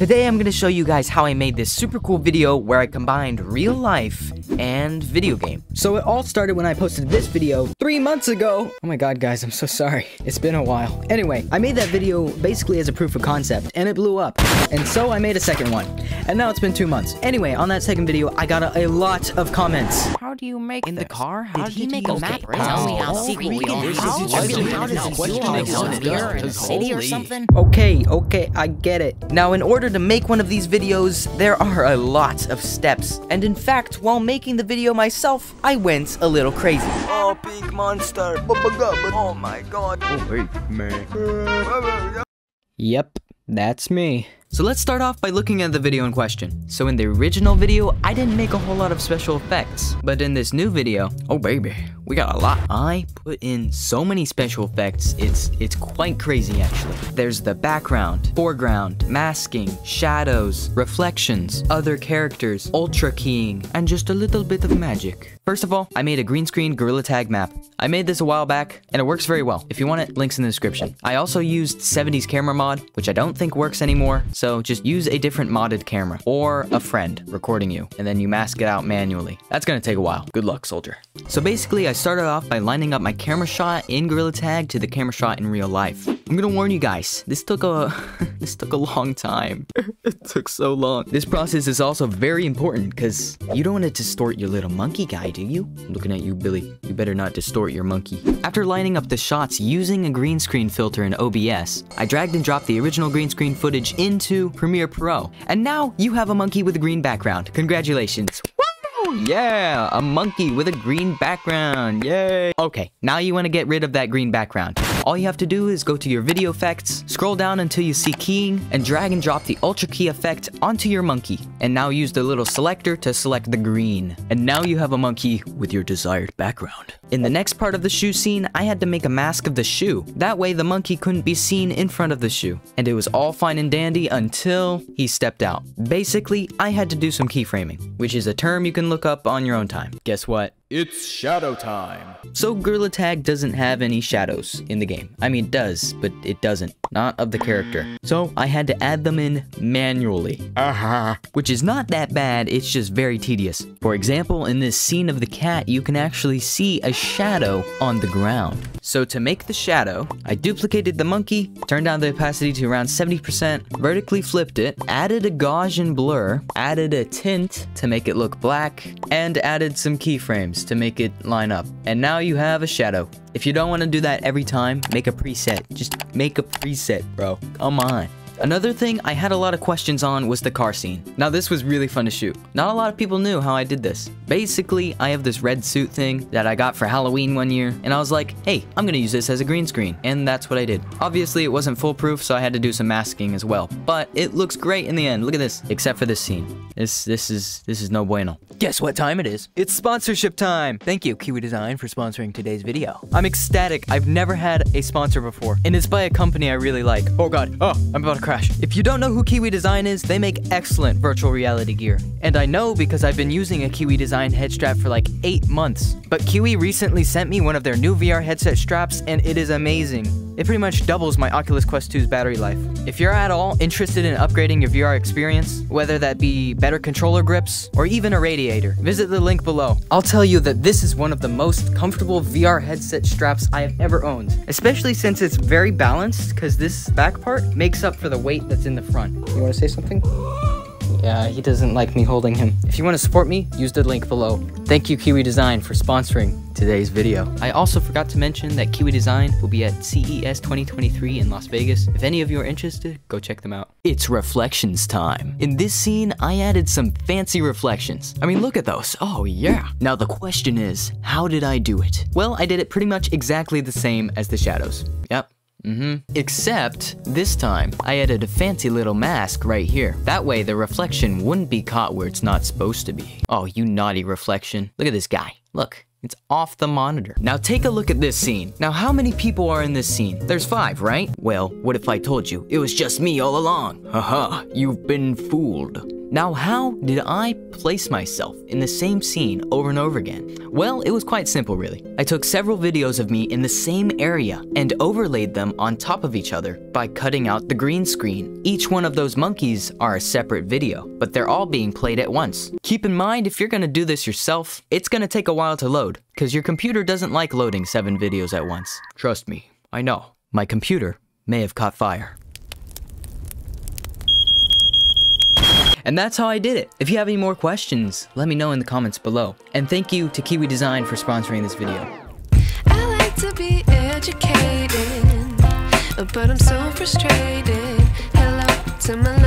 Today I'm gonna show you guys how I made this super cool video where I combined real life and video game. So it all started when I posted this video 3 months ago. Oh my god, guys, I'm so sorry. It's been a while. Anyway, I made that video basically as a proof of concept, and it blew up. And so I made a second one. And now it's been 2 months. Anyway, on that second video, I got a lot of comments. How do you make in this? the car? How Did he make you a use map? it? Tell me how Oh, secret we freaking are. this is How just does a it question here in the city or something? Okay, I get it. Now, in order to make one of these videos, there are a lot of steps. And in fact, while making the video myself, I went a little crazy. Oh, pink monster. Oh my god. Oh, wait, man. Yep, that's me. So let's start off by looking at the video in question. So in the original video, I didn't make a whole lot of special effects. But in this new video, oh baby, we got a lot. I put in so many special effects, it's quite crazy actually. There's the background, foreground, masking, shadows, reflections, other characters, ultra keying, and just a little bit of magic. First of all, I made a green screen Gorilla Tag map. I made this a while back, and it works very well. If you want it, links in the description. I also used 70s camera mod, which I don't think works anymore, so just use a different modded camera, or a friend recording you, and then you mask it out manually. That's gonna take a while. Good luck, soldier. So basically, I started off by lining up my camera shot in Gorilla Tag to the camera shot in real life. I'm gonna warn you guys, this took a long time. It took so long. This process is also very important, because you don't want to distort your little monkey guy, do you? I'm looking at you, Billy. You better not distort your monkey. After lining up the shots using a green screen filter in OBS, I dragged and dropped the original green screen footage into Premiere Pro. And now you have a monkey with a green background. Congratulations. Yeah, a monkey with a green background. Yay. Okay, now you want to get rid of that green background. All you have to do is go to your video effects, scroll down until you see keying, and drag and drop the ultra key effect onto your monkey. And now use the little selector to select the green. And now you have a monkey with your desired background. In the next part of the shoe scene, I had to make a mask of the shoe. That way the monkey couldn't be seen in front of the shoe. And it was all fine and dandy until he stepped out. Basically, I had to do some keyframing, which is a term you can look up on your own time. Guess what? It's shadow time. So Gorilla Tag doesn't have any shadows in the game. I mean, it does, but it doesn't. Not of the character. So I had to add them in manually. Which is not that bad, it's just very tedious. For example, in this scene of the cat, you can actually see a shadow on the ground. So to make the shadow, I duplicated the monkey, turned down the opacity to around 70%, vertically flipped it, added a Gaussian blur, added a tint to make it look black, and added some keyframes to make it line up. And now you have a shadow. If you don't want to do that every time, make a preset. Just make a preset, bro. Come on. Another thing I had a lot of questions on was the car scene. Now this was really fun to shoot. Not a lot of people knew how I did this. Basically, I have this red suit thing that I got for Halloween one year, and I was like, hey, I'm gonna use this as a green screen, and that's what I did. Obviously, it wasn't foolproof, so I had to do some masking as well, but it looks great in the end. Look at this, except for this scene. This is no bueno. Guess what time it is? It's sponsorship time! Thank you, Kiwi Design, for sponsoring today's video. I'm ecstatic. I've never had a sponsor before, and it's by a company I really like. Oh god, oh, I'm about to crash. If you don't know who Kiwi Design is, they make excellent virtual reality gear. And I know because I've been using a Kiwi Design head strap for like 8 months. But Kiwi recently sent me one of their new VR headset straps, and it is amazing. It pretty much doubles my Oculus Quest 2's battery life. If you're at all interested in upgrading your VR experience, whether that be better controller grips or even a radiator, visit the link below. I'll tell you that this is one of the most comfortable VR headset straps I have ever owned, especially since it's very balanced because this back part makes up for the weight that's in the front. You want to say something? Yeah, he doesn't like me holding him. If you want to support me, use the link below. Thank you, Kiwi Design, for sponsoring today's video. I also forgot to mention that Kiwi Design will be at CES 2023 in Las Vegas. If any of you are interested, go check them out. It's reflections time. In this scene, I added some fancy reflections. I mean, look at those. Oh, yeah. Now the question is, how did I do it? Well, I did it pretty much exactly the same as the shadows. Yep. Except, this time, I added a fancy little mask right here. That way, the reflection wouldn't be caught where it's not supposed to be. Oh, you naughty reflection. Look at this guy. Look. It's off the monitor. Now take a look at this scene. Now how many people are in this scene? There's 5, right? Well, what if I told you it was just me all along? Haha, you've been fooled. Now, how did I place myself in the same scene over and over again? Well, it was quite simple really. I took several videos of me in the same area and overlaid them on top of each other by cutting out the green screen. Each one of those monkeys are a separate video, but they're all being played at once. Keep in mind, if you're gonna do this yourself, it's gonna take a while to load, because your computer doesn't like loading 7 videos at once. Trust me, I know. My computer may have caught fire. And that's how I did it. If you have any more questions, let me know in the comments below. And thank you to Kiwi Design for sponsoring this video. I like to be educated, but I'm so frustrated. Hello to my